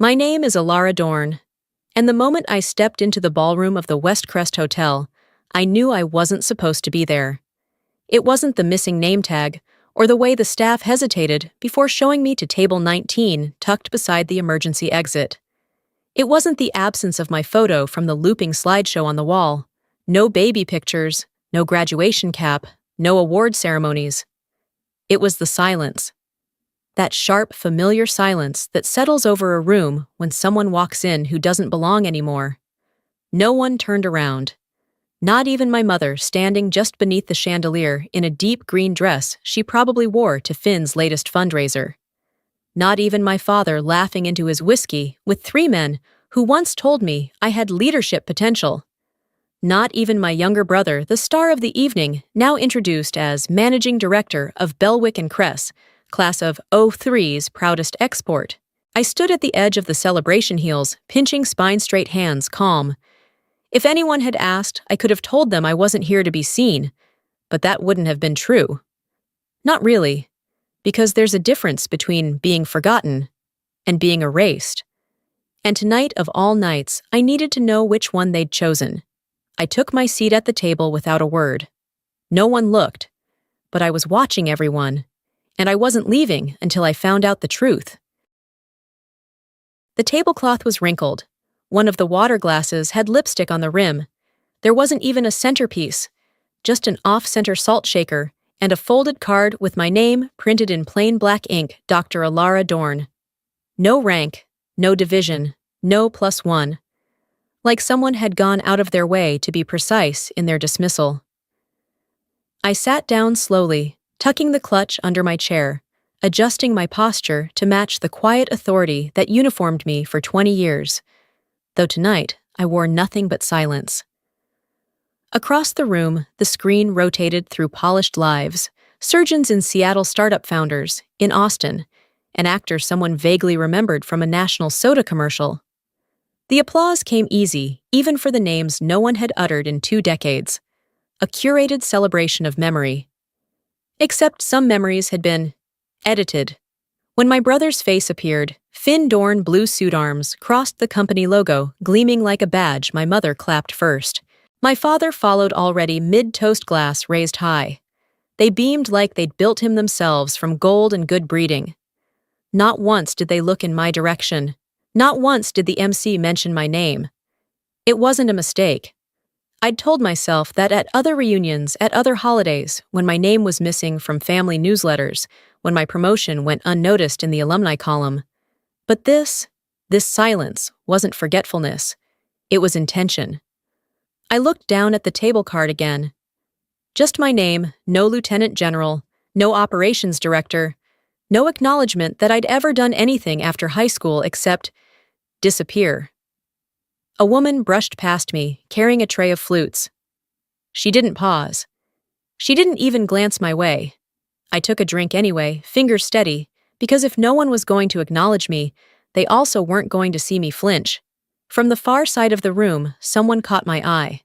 My name is Alara Dorn, and the moment I stepped into the ballroom of the West Crest Hotel, I knew I wasn't supposed to be there. It wasn't the missing name tag, or the way the staff hesitated before showing me to table 19 tucked beside the emergency exit. It wasn't the absence of my photo from the looping slideshow on the wall. No baby pictures, no graduation cap, no award ceremonies. It was the silence. That sharp, familiar silence that settles over a room when someone walks in who doesn't belong anymore. No one turned around. Not even my mother, standing just beneath the chandelier in a deep green dress she probably wore to Finn's latest fundraiser. Not even my father laughing into his whiskey with 3 men who once told me I had leadership potential. Not even my younger brother, the star of the evening, now introduced as managing director of Belwick and Cress, class of '03's proudest export. I stood at the edge of the celebration heels, pinching spine-straight hands, calm. If anyone had asked, I could have told them I wasn't here to be seen, but that wouldn't have been true. Not really, because there's a difference between being forgotten and being erased. And tonight of all nights, I needed to know which one they'd chosen. I took my seat at the table without a word. No one looked, but I was watching everyone, and I wasn't leaving until I found out the truth. The tablecloth was wrinkled. One of the water glasses had lipstick on the rim. There wasn't even a centerpiece, just an off-center salt shaker and a folded card with my name printed in plain black ink, Dr. Alara Dorn. No rank, no division, no +1. Like someone had gone out of their way to be precise in their dismissal. I sat down slowly, tucking the clutch under my chair, adjusting my posture to match the quiet authority that uniformed me for 20 years. Though tonight, I wore nothing but silence. Across the room, the screen rotated through polished lives, surgeons in Seattle startup founders, in Austin, an actor someone vaguely remembered from a national soda commercial. The applause came easy, even for the names no one had uttered in 2 decades. A curated celebration of memory. Except some memories had been edited. When my brother's face appeared, Finn Dorn blue suit arms crossed the company logo, gleaming like a badge. My mother clapped first. My father followed, already mid-toast glass raised high. They beamed like they'd built him themselves from gold and good breeding. Not once did they look in my direction. Not once did the MC mention my name. It wasn't a mistake. I'd told myself that at other reunions, at other holidays, when my name was missing from family newsletters, when my promotion went unnoticed in the alumni column. But this silence wasn't forgetfulness. It was intention. I looked down at the table card again. Just my name, no lieutenant general, no operations director, no acknowledgement that I'd ever done anything after high school except disappear. A woman brushed past me, carrying a tray of flutes. She didn't pause. She didn't even glance my way. I took a drink anyway, fingers steady, because if no one was going to acknowledge me, they also weren't going to see me flinch. From the far side of the room, someone caught my eye.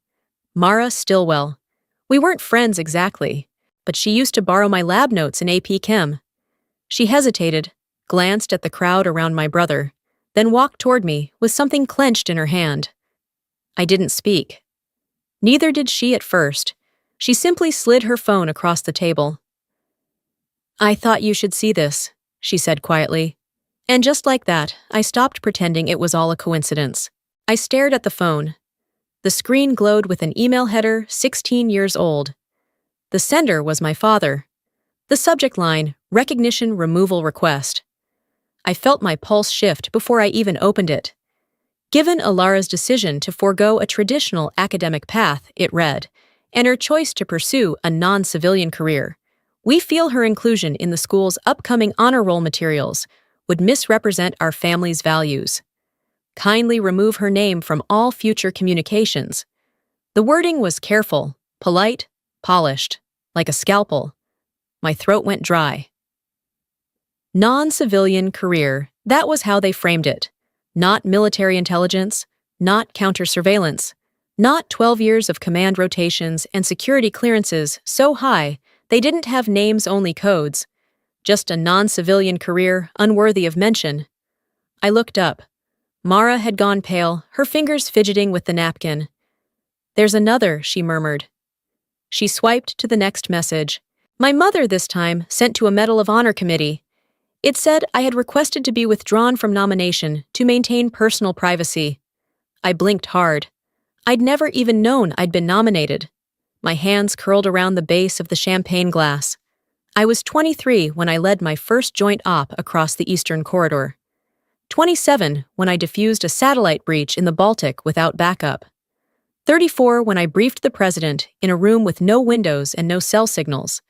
Mara Stillwell. We weren't friends exactly, but she used to borrow my lab notes in AP Chem. She hesitated, glanced at the crowd around my brother, then walked toward me with something clenched in her hand. I didn't speak. Neither did she at first. She simply slid her phone across the table. "I thought you should see this," she said quietly. And just like that, I stopped pretending it was all a coincidence. I stared at the phone. The screen glowed with an email header, 16 years old. The sender was my father. The subject line, recognition removal request. I felt my pulse shift before I even opened it. Given Alara's decision to forego a traditional academic path, it read, and her choice to pursue a non-civilian career, we feel her inclusion in the school's upcoming honor roll materials would misrepresent our family's values. Kindly remove her name from all future communications. The wording was careful, polite, polished, like a scalpel. My throat went dry. Non-civilian career, that was how they framed it. Not military intelligence, not counter-surveillance, not 12 years of command rotations and security clearances so high they didn't have names-only codes. Just a non-civilian career unworthy of mention. I looked up. Mara had gone pale, her fingers fidgeting with the napkin. "There's another," she murmured. She swiped to the next message. My mother, this time, sent to a Medal of Honor committee. It said I had requested to be withdrawn from nomination to maintain personal privacy. I blinked hard. I'd never even known I'd been nominated. My hands curled around the base of the champagne glass. I was 23 when I led my first joint op across the Eastern Corridor. 27 when I defused a satellite breach in the Baltic without backup. 34 when I briefed the president in a room with no windows and no cell signals.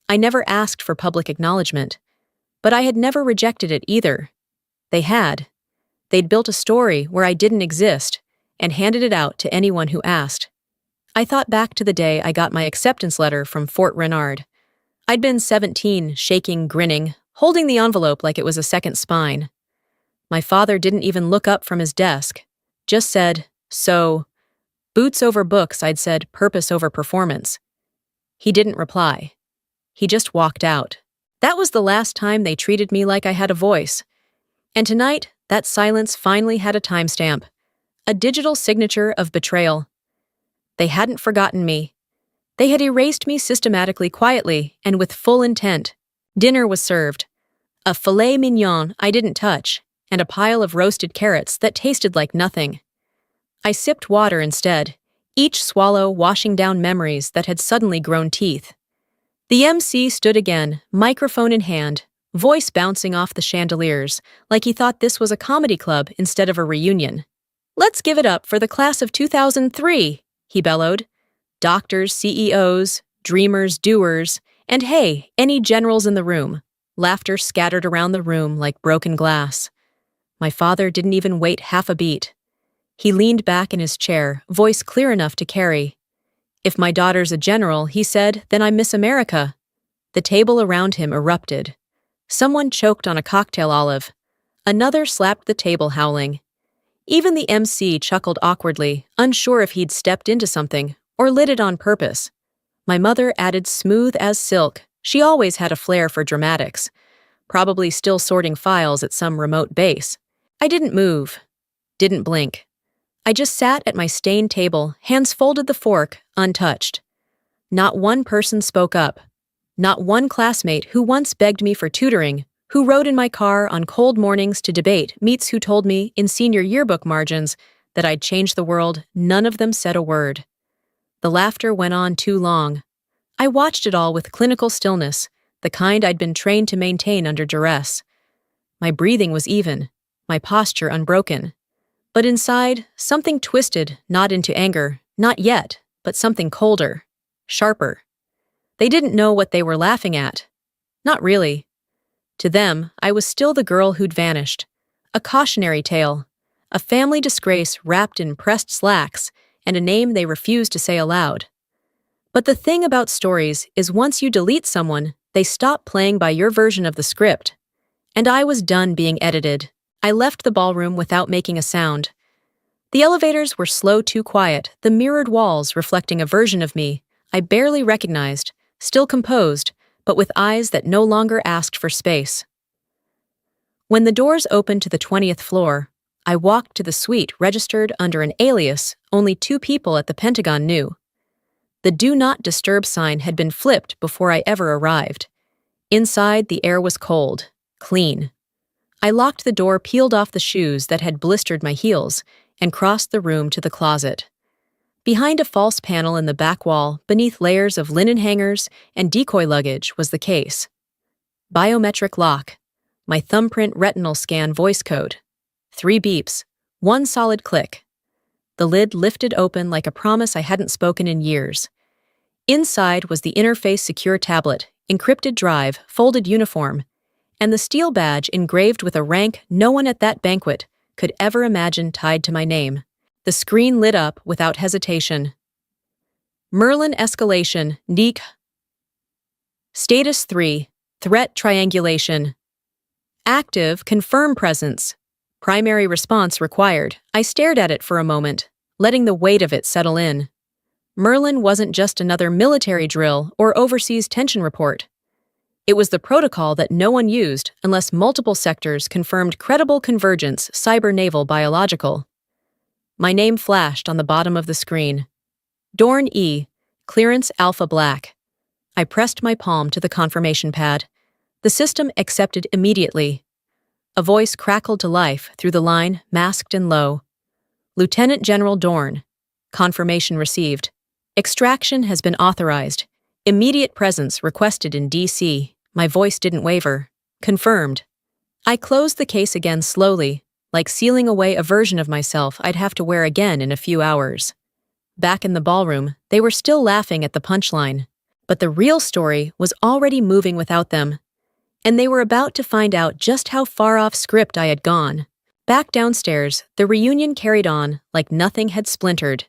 I never asked for public acknowledgement. But I had never rejected it either. They had. They'd built a story where I didn't exist and handed it out to anyone who asked. I thought back to the day I got my acceptance letter from Fort Renard. I'd been 17, shaking, grinning, holding the envelope like it was a second spine. My father didn't even look up from his desk, just said, "So, boots over books," I'd said, "purpose over performance." He didn't reply. He just walked out. That was the last time they treated me like I had a voice. And tonight, that silence finally had a timestamp, a digital signature of betrayal. They hadn't forgotten me. They had erased me systematically, quietly, and with full intent. Dinner was served. A filet mignon I didn't touch, and a pile of roasted carrots that tasted like nothing. I sipped water instead, each swallow washing down memories that had suddenly grown teeth. The MC stood again, microphone in hand, voice bouncing off the chandeliers, like he thought this was a comedy club instead of a reunion. "Let's give it up for the class of 2003, he bellowed. "Doctors, CEOs, dreamers, doers, and hey, any generals in the room." Laughter scattered around the room like broken glass. My father didn't even wait half a beat. He leaned back in his chair, voice clear enough to carry. "If my daughter's a general," he said, "then I'm Miss America." The table around him erupted. Someone choked on a cocktail olive. Another slapped the table, howling. Even the MC chuckled awkwardly, unsure if he'd stepped into something or lit it on purpose. My mother added smooth as silk. She always had a flair for dramatics, probably still sorting files at some remote base. I didn't move, didn't blink. I just sat at my stained table, hands folded the fork, untouched. Not one person spoke up. Not one classmate who once begged me for tutoring, who rode in my car on cold mornings to debate, meets who told me in senior yearbook margins that I'd change the world. None of them said a word. The laughter went on too long. I watched it all with clinical stillness, the kind I'd been trained to maintain under duress. My breathing was even, my posture unbroken. But inside, something twisted, not into anger, not yet, but something colder, sharper. They didn't know what they were laughing at. Not really. To them, I was still the girl who'd vanished. A cautionary tale, a family disgrace wrapped in pressed slacks, and a name they refused to say aloud. But the thing about stories is once you delete someone, they stop playing by your version of the script. And I was done being edited. I left the ballroom without making a sound. The elevators were slow, too quiet, the mirrored walls reflecting a version of me I barely recognized, still composed, but with eyes that no longer asked for space. When the doors opened to the 20th floor, I walked to the suite registered under an alias only 2 people at the Pentagon knew. The Do Not Disturb sign had been flipped before I ever arrived. Inside, the air was cold, clean. I locked the door, peeled off the shoes that had blistered my heels, and crossed the room to the closet. Behind a false panel in the back wall, beneath layers of linen hangers and decoy luggage, was the case. Biometric lock, my thumbprint retinal scan voice code. 3 beeps, 1 solid click. The lid lifted open like a promise I hadn't spoken in years. Inside was the interface secure tablet, encrypted drive, folded uniform, and the steel badge engraved with a rank no one at that banquet could ever imagine tied to my name. The screen lit up without hesitation. Merlin escalation, Neek. Status 3, threat triangulation. Active, confirm presence. Primary response required. I stared at it for a moment, letting the weight of it settle in. Merlin wasn't just another military drill or overseas tension report. It was the protocol that no one used unless multiple sectors confirmed credible convergence, cyber, naval, biological. My name flashed on the bottom of the screen. Dorn E. Clearance Alpha Black. I pressed my palm to the confirmation pad. The system accepted immediately. A voice crackled to life through the line, masked and low. Lieutenant General Dorn. Confirmation received. Extraction has been authorized. Immediate presence requested in D.C. My voice didn't waver. Confirmed. I closed the case again slowly, like sealing away a version of myself I'd have to wear again in a few hours. Back in the ballroom, they were still laughing at the punchline. But the real story was already moving without them. And they were about to find out just how far off script I had gone. Back downstairs, the reunion carried on like nothing had splintered.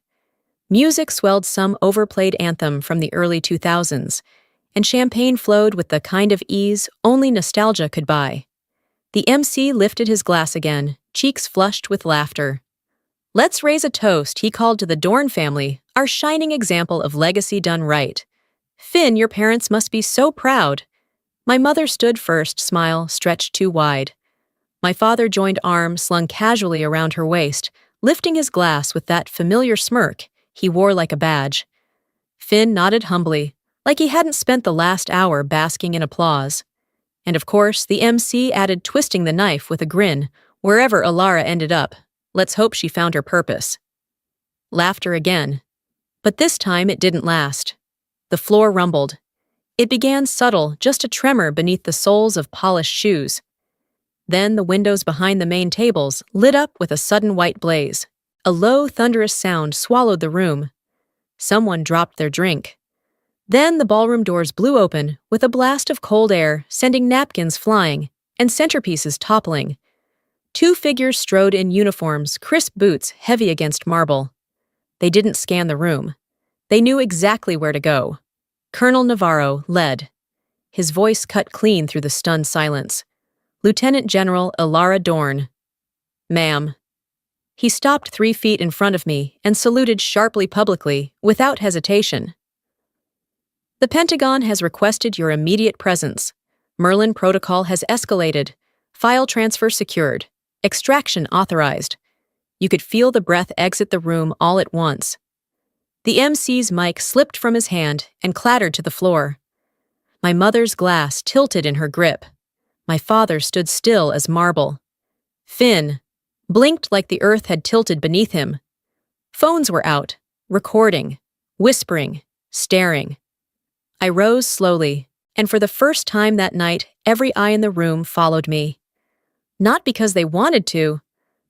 Music swelled some overplayed anthem from the early 2000s, and champagne flowed with the kind of ease only nostalgia could buy. The MC lifted his glass again, cheeks flushed with laughter. "Let's raise a toast," he called to the Dorn family, our shining example of legacy done right. "Finn, your parents must be so proud." My mother stood first, smile stretched too wide. My father joined, arm slung casually around her waist, lifting his glass with that familiar smirk he wore like a badge. Finn nodded humbly, like he hadn't spent the last hour basking in applause. And of course, the MC added, twisting the knife with a grin, wherever Alara ended up. Let's hope she found her purpose. Laughter again. But this time it didn't last. The floor rumbled. It began subtle, just a tremor beneath the soles of polished shoes. Then the windows behind the main tables lit up with a sudden white blaze. A low, thunderous sound swallowed the room. Someone dropped their drink. Then the ballroom doors blew open with a blast of cold air, sending napkins flying and centerpieces toppling. Two figures strode in uniforms, crisp boots heavy against marble. They didn't scan the room. They knew exactly where to go. Colonel Navarro led. His voice cut clean through the stunned silence. Lieutenant General Alara Dorn. "Ma'am." He stopped 3 feet in front of me and saluted sharply publicly, without hesitation. "The Pentagon has requested your immediate presence. Merlin protocol has escalated. File transfer secured. Extraction authorized." You could feel the breath exit the room all at once. The MC's mic slipped from his hand and clattered to the floor. My mother's glass tilted in her grip. My father stood still as marble. Finn blinked like the earth had tilted beneath him. Phones were out, recording, whispering, staring. I rose slowly, and for the first time that night, every eye in the room followed me. Not because they wanted to,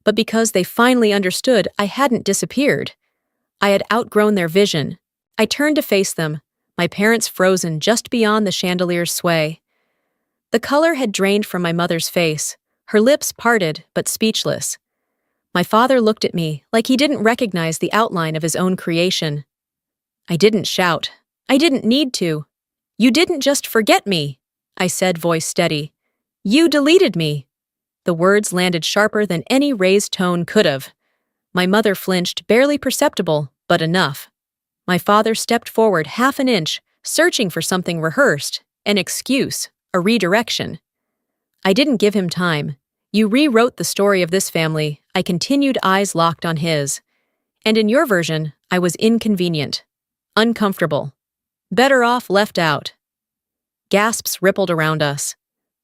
but because they finally understood I hadn't disappeared. I had outgrown their vision. I turned to face them, my parents frozen just beyond the chandelier's sway. The color had drained from my mother's face, her lips parted but speechless. My father looked at me like he didn't recognize the outline of his own creation. I didn't shout. I didn't need to. "You didn't just forget me," I said, voice steady. "You deleted me." The words landed sharper than any raised tone could have. My mother flinched, barely perceptible, but enough. My father stepped forward half an inch, searching for something rehearsed, an excuse, a redirection. I didn't give him time. "You rewrote the story of this family," I continued, eyes locked on his. "And in your version, I was inconvenient, uncomfortable, better off left out." Gasps rippled around us.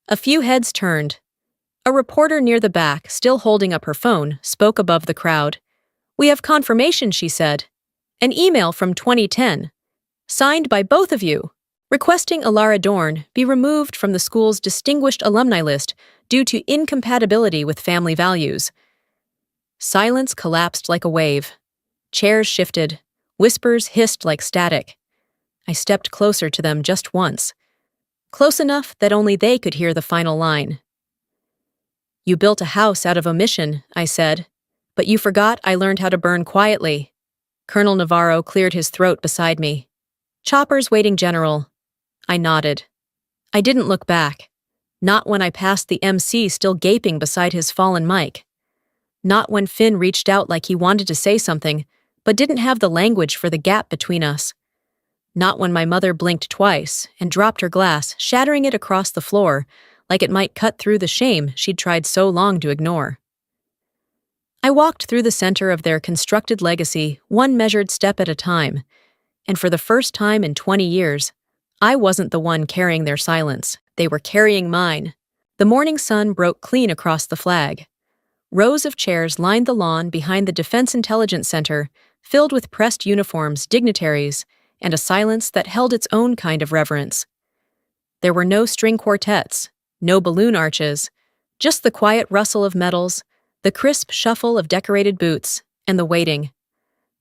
A few heads turned. A reporter near the back, still holding up her phone, spoke above the crowd. "We have confirmation," she said. "An email from 2010. Signed by both of you, requesting Alara Dorn be removed from the school's distinguished alumni list due to incompatibility with family values." Silence collapsed like a wave. Chairs shifted. Whispers hissed like static. I stepped closer to them just once. Close enough that only they could hear the final line. "You built a house out of omission," I said. "But you forgot I learned how to burn quietly." Colonel Navarro cleared his throat beside me. "Choppers waiting, General." I nodded. I didn't look back. Not when I passed the MC still gaping beside his fallen mic. Not when Finn reached out like he wanted to say something, but didn't have the language for the gap between us. Not when my mother blinked twice and dropped her glass, shattering it across the floor like it might cut through the shame she'd tried so long to ignore. I walked through the center of their constructed legacy, one measured step at a time, and for the first time in 20 years, I wasn't the one carrying their silence. They were carrying mine. The morning sun broke clean across the flag. Rows of chairs lined the lawn behind the Defense Intelligence Center, filled with pressed uniforms, dignitaries, and a silence that held its own kind of reverence. There were no string quartets, no balloon arches, just the quiet rustle of metals, the crisp shuffle of decorated boots, and the waiting.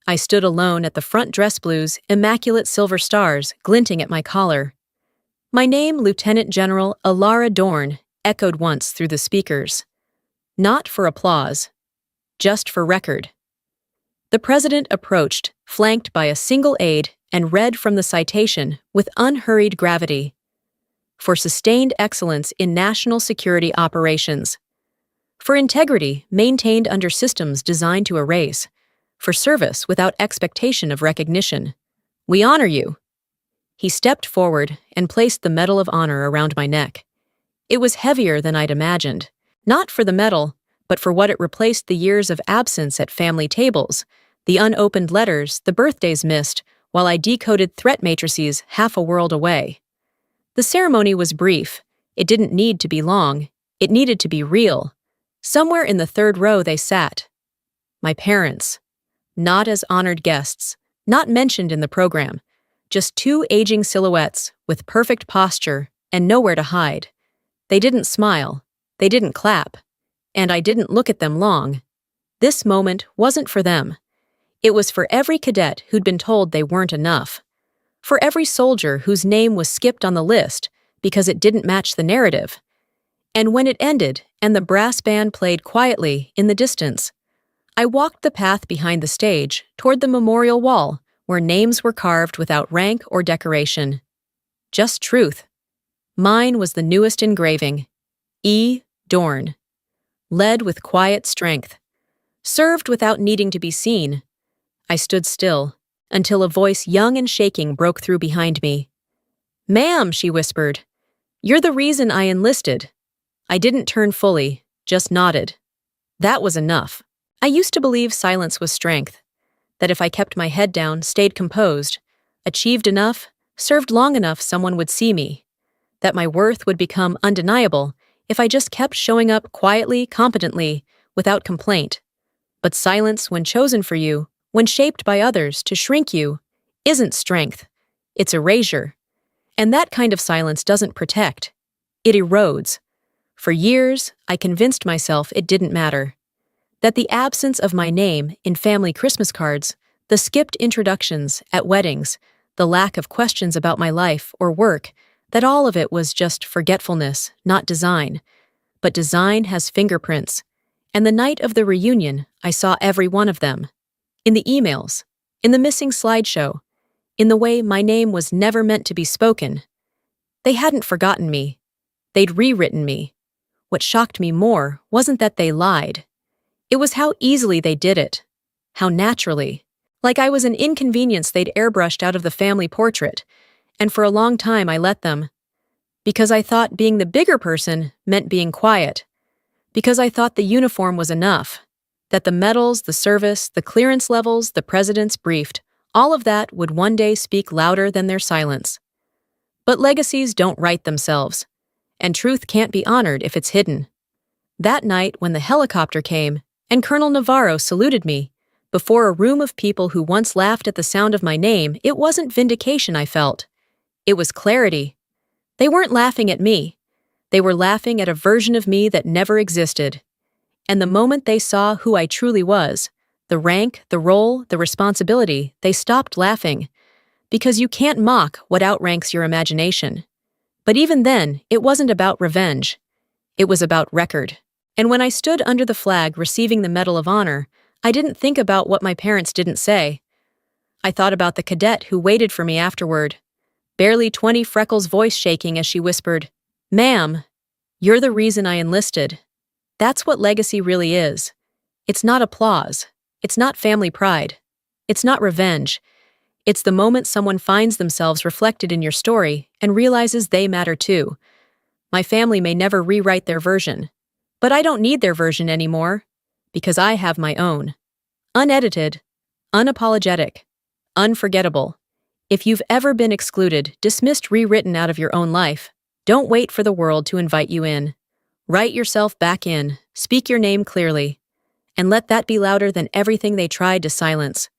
I stood alone at the front dress blue's immaculate silver stars glinting at my collar. My name, Lieutenant General Alara Dorn, echoed once through the speakers. Not for applause, just for record. The president approached, flanked by a single aide, and read from the citation with unhurried gravity. For sustained excellence in national security operations. For integrity maintained under systems designed to erase. For service without expectation of recognition. We honor you. He stepped forward and placed the Medal of Honor around my neck. It was heavier than I'd imagined, not for the medal, but for what it replaced the years of absence at family tables, the unopened letters, the birthdays missed, while I decoded threat matrices half a world away. The ceremony was brief. It didn't need to be long. It needed to be real. Somewhere in the third row they sat. My parents. Not as honored guests, not mentioned in the program, just two aging silhouettes with perfect posture and nowhere to hide. They didn't smile, they didn't clap, and I didn't look at them long. This moment wasn't for them. It was for every cadet who'd been told they weren't enough. For every soldier whose name was skipped on the list because it didn't match the narrative. And when it ended and the brass band played quietly in the distance, I walked the path behind the stage toward the memorial wall where names were carved without rank or decoration. Just truth. Mine was the newest engraving. E. Dorn. Led with quiet strength. Served without needing to be seen. I stood still until a voice young and shaking broke through behind me. "Ma'am," she whispered, "you're the reason I enlisted." I didn't turn fully, just nodded. That was enough. I used to believe silence was strength, that if I kept my head down, stayed composed, achieved enough, served long enough someone would see me, that my worth would become undeniable if I just kept showing up quietly, competently, without complaint. But silence, when chosen for you, when shaped by others to shrink you, isn't strength. It's erasure. And that kind of silence doesn't protect. It erodes. For years, I convinced myself it didn't matter. That the absence of my name in family Christmas cards, the skipped introductions at weddings, the lack of questions about my life or work, that all of it was just forgetfulness, not design. But design has fingerprints. And the night of the reunion, I saw every one of them. In the emails, in the missing slideshow, in the way my name was never meant to be spoken. They hadn't forgotten me. They'd rewritten me. What shocked me more wasn't that they lied. It was how easily they did it. How naturally. Like I was an inconvenience they'd airbrushed out of the family portrait. And for a long time I let them. Because I thought being the bigger person meant being quiet. Because I thought the uniform was enough. That the medals, the service, the clearance levels, the presidents briefed, all of that would one day speak louder than their silence. But legacies don't write themselves. And truth can't be honored if it's hidden. That night when the helicopter came, and Colonel Navarro saluted me, before a room of people who once laughed at the sound of my name, it wasn't vindication I felt. It was clarity. They weren't laughing at me. They were laughing at a version of me that never existed. And the moment they saw who I truly was, the rank, the role, the responsibility, they stopped laughing. Because you can't mock what outranks your imagination. But even then, it wasn't about revenge. It was about record. And when I stood under the flag receiving the Medal of Honor, I didn't think about what my parents didn't say. I thought about the cadet who waited for me afterward, barely 20, Freckles' voice shaking as she whispered, "Ma'am, you're the reason I enlisted." That's what legacy really is. It's not applause. It's not family pride. It's not revenge. It's the moment someone finds themselves reflected in your story and realizes they matter too. My family may never rewrite their version, but I don't need their version anymore, because I have my own. Unedited, unapologetic, unforgettable. If you've ever been excluded, dismissed, rewritten out of your own life, don't wait for the world to invite you in. Write yourself back in, speak your name clearly, and let that be louder than everything they tried to silence.